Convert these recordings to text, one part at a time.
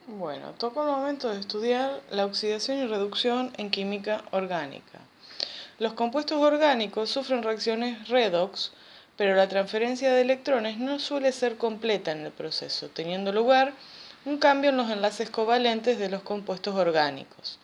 Bueno, toca el momento de estudiar la oxidación y reducción en química orgánica. Los compuestos orgánicos sufren reacciones redox, pero la transferencia de electrones no suele ser completa en el proceso, teniendo lugar un cambio en los enlaces covalentes de los compuestos orgánicos.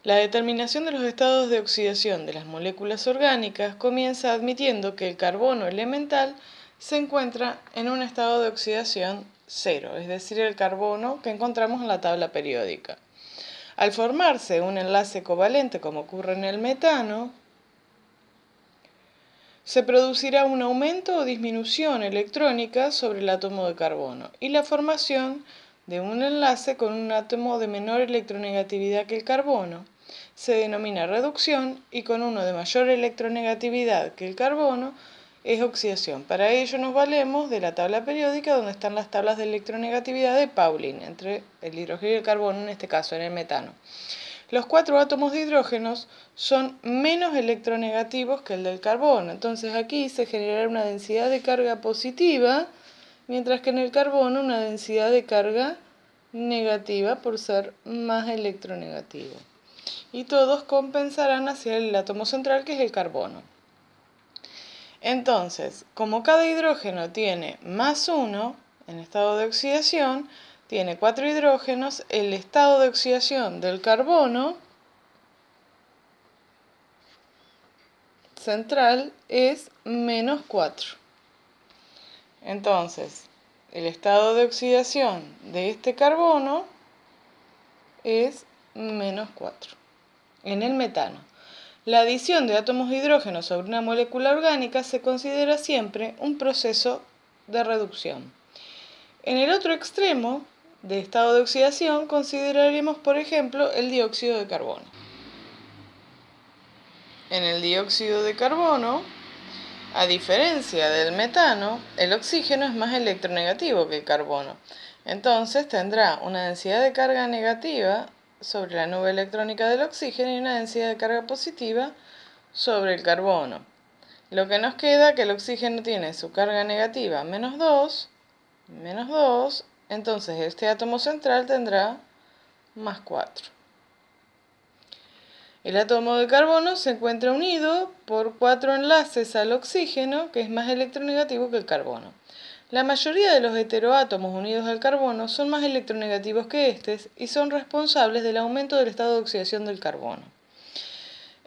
La determinación de los estados de oxidación de las moléculas orgánicas comienza admitiendo que el carbono elemental se encuentra en un estado de oxidación cero, es decir, el carbono que encontramos en la tabla periódica. Al formarse un enlace covalente, como ocurre en el metano, se producirá un aumento o disminución electrónica sobre el átomo de carbono y la formación de un enlace con un átomo de menor electronegatividad que el carbono se denomina reducción y con uno de mayor electronegatividad que el carbono es oxidación. Para ello nos valemos de la tabla periódica donde están las tablas de electronegatividad de Pauling entre el hidrógeno y el carbono, en este caso en el metano. Los 4 átomos de hidrógenos son menos electronegativos que el del carbono. Entonces aquí se generará una densidad de carga positiva, mientras que en el carbono una densidad de carga negativa por ser más electronegativo. Y todos compensarán hacia el átomo central, que es el carbono. Entonces, como cada hidrógeno tiene más 1 en estado de oxidación, tiene 4 hidrógenos, el estado de oxidación del carbono central es menos 4. Entonces, el estado de oxidación de este carbono es menos 4 en el metano. La adición de átomos de hidrógeno sobre una molécula orgánica se considera siempre un proceso de reducción. En el otro extremo de estado de oxidación consideraremos, por ejemplo, el dióxido de carbono. En el dióxido de carbono, a diferencia del metano, el oxígeno es más electronegativo que el carbono. Entonces tendrá una densidad de carga negativa sobre la nube electrónica del oxígeno y una densidad de carga positiva sobre el carbono. Lo que nos queda que el oxígeno tiene su carga negativa menos 2, entonces este átomo central tendrá más 4. El átomo de carbono se encuentra unido por 4 enlaces al oxígeno, que es más electronegativo que el carbono. La mayoría de los heteroátomos unidos al carbono son más electronegativos que estos y son responsables del aumento del estado de oxidación del carbono.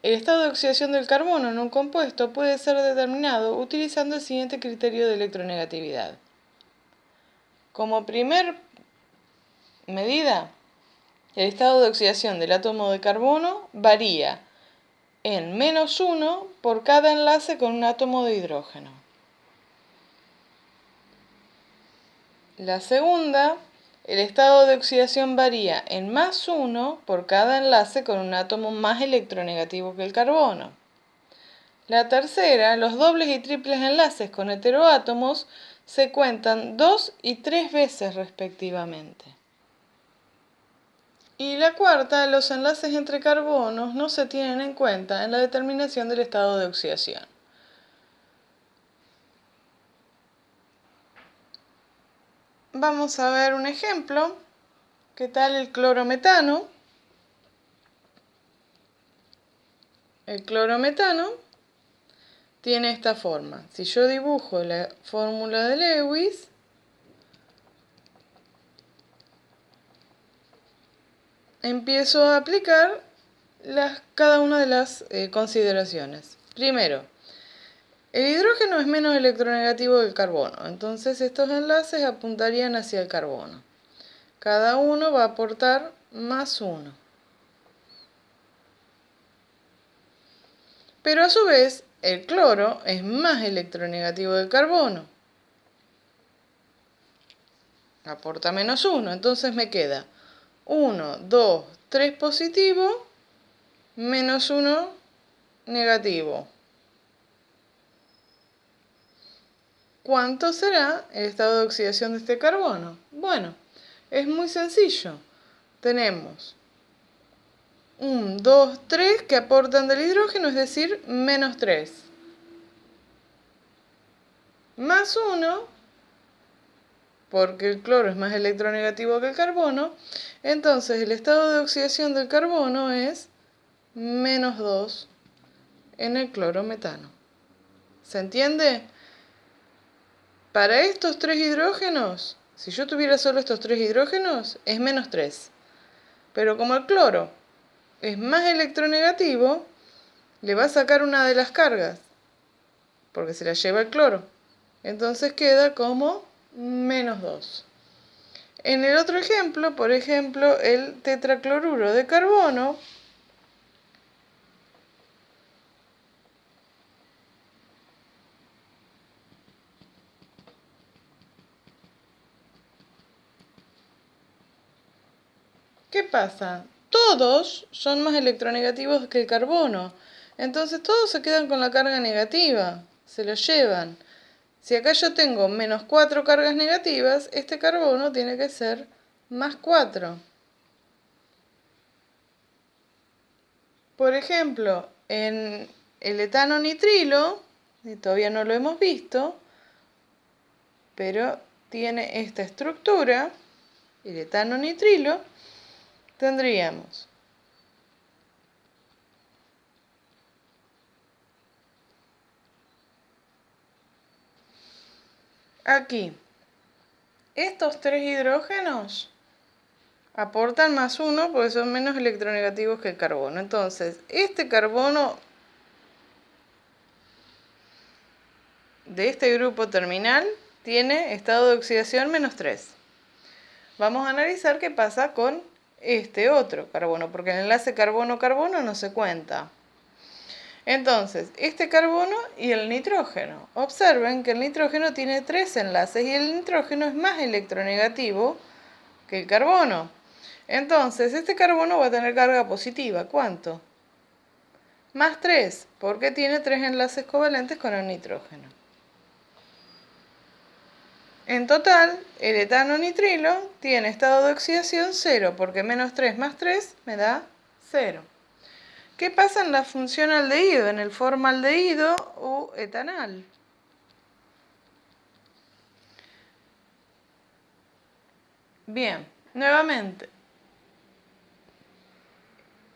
El estado de oxidación del carbono en un compuesto puede ser determinado utilizando el siguiente criterio de electronegatividad. Como primer medida, el estado de oxidación del átomo de carbono varía en menos 1 por cada enlace con un átomo de hidrógeno. La segunda, el estado de oxidación varía en más 1 por cada enlace con un átomo más electronegativo que el carbono. La tercera, los dobles y triples enlaces con heteroátomos se cuentan 2 y 3 veces respectivamente. Y la cuarta, los enlaces entre carbonos no se tienen en cuenta en la determinación del estado de oxidación. Vamos a ver un ejemplo. ¿Qué tal el clorometano? El clorometano tiene esta forma. Si yo dibujo la fórmula de Lewis, empiezo a aplicar cada una de las consideraciones. Primero, el hidrógeno es menos electronegativo que el carbono, entonces estos enlaces apuntarían hacia el carbono. Cada uno va a aportar más 1. Pero a su vez, el cloro es más electronegativo del carbono. Aporta menos 1, entonces me queda 1, 2, 3 positivo, menos 1 negativo. ¿Cuánto será el estado de oxidación de este carbono? Bueno, es muy sencillo. Tenemos 1, 2, 3 que aportan del hidrógeno, es decir, menos 3. Más 1 porque el cloro es más electronegativo que el carbono, entonces el estado de oxidación del carbono es -2 en el clorometano. ¿Se entiende? Para estos 3 hidrógenos, si yo tuviera solo estos 3 hidrógenos, es -3. Pero como el cloro es más electronegativo, le va a sacar una de las cargas, porque se la lleva el cloro. Entonces queda como -2. En el otro ejemplo, por ejemplo, el tetracloruro de carbono, ¿qué pasa? Todos son más electronegativos que el carbono. Entonces todos se quedan con la carga negativa, se lo llevan. Si acá yo tengo -4 cargas negativas, este carbono tiene que ser +4. Por ejemplo, en el etano nitrilo, y todavía no lo hemos visto, pero tiene esta estructura, el etano nitrilo, tendríamos aquí estos 3 hidrógenos aportan +1 porque son menos electronegativos que el carbono. Entonces, este carbono de este grupo terminal tiene estado de oxidación -3. Vamos a analizar qué pasa con este otro carbono, porque el enlace carbono-carbono no se cuenta. Entonces, este carbono y el nitrógeno. Observen que el nitrógeno tiene 3 enlaces y el nitrógeno es más electronegativo que el carbono. Entonces, este carbono va a tener carga positiva. ¿Cuánto? +3, porque tiene 3 enlaces covalentes con el nitrógeno. En total, el etano nitrilo tiene estado de oxidación 0, porque -3 más 3 me da 0. ¿Qué pasa en la función aldehído, en el formaldehído u etanal? Bien, nuevamente,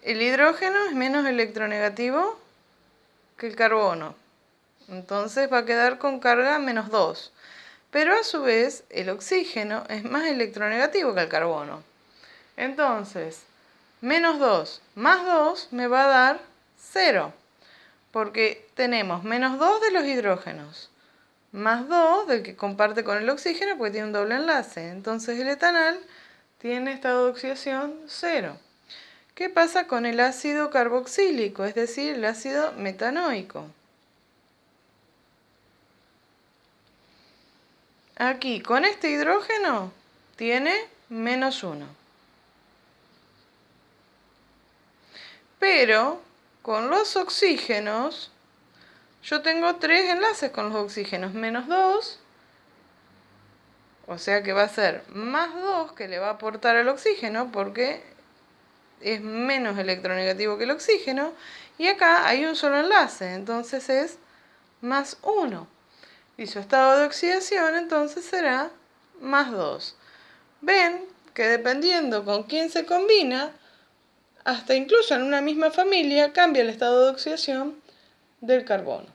el hidrógeno es menos electronegativo que el carbono, entonces va a quedar con carga -2. Pero a su vez, el oxígeno es más electronegativo que el carbono. Entonces, -2 más 2 me va a dar 0, porque tenemos -2 de los hidrógenos, más 2 del que comparte con el oxígeno, porque tiene un doble enlace. Entonces el etanal tiene estado de oxidación 0. ¿Qué pasa con el ácido carboxílico, es decir, el ácido metanoico? Aquí, con este hidrógeno, tiene -1. Pero, con los oxígenos, yo tengo 3 enlaces con los oxígenos, -2, o sea que va a ser +2 que le va a aportar al oxígeno, porque es menos electronegativo que el oxígeno, y acá hay un solo enlace, entonces es +1. Y su estado de oxidación entonces será +2. Ven que dependiendo con quién se combina, hasta incluso en una misma familia cambia el estado de oxidación del carbono.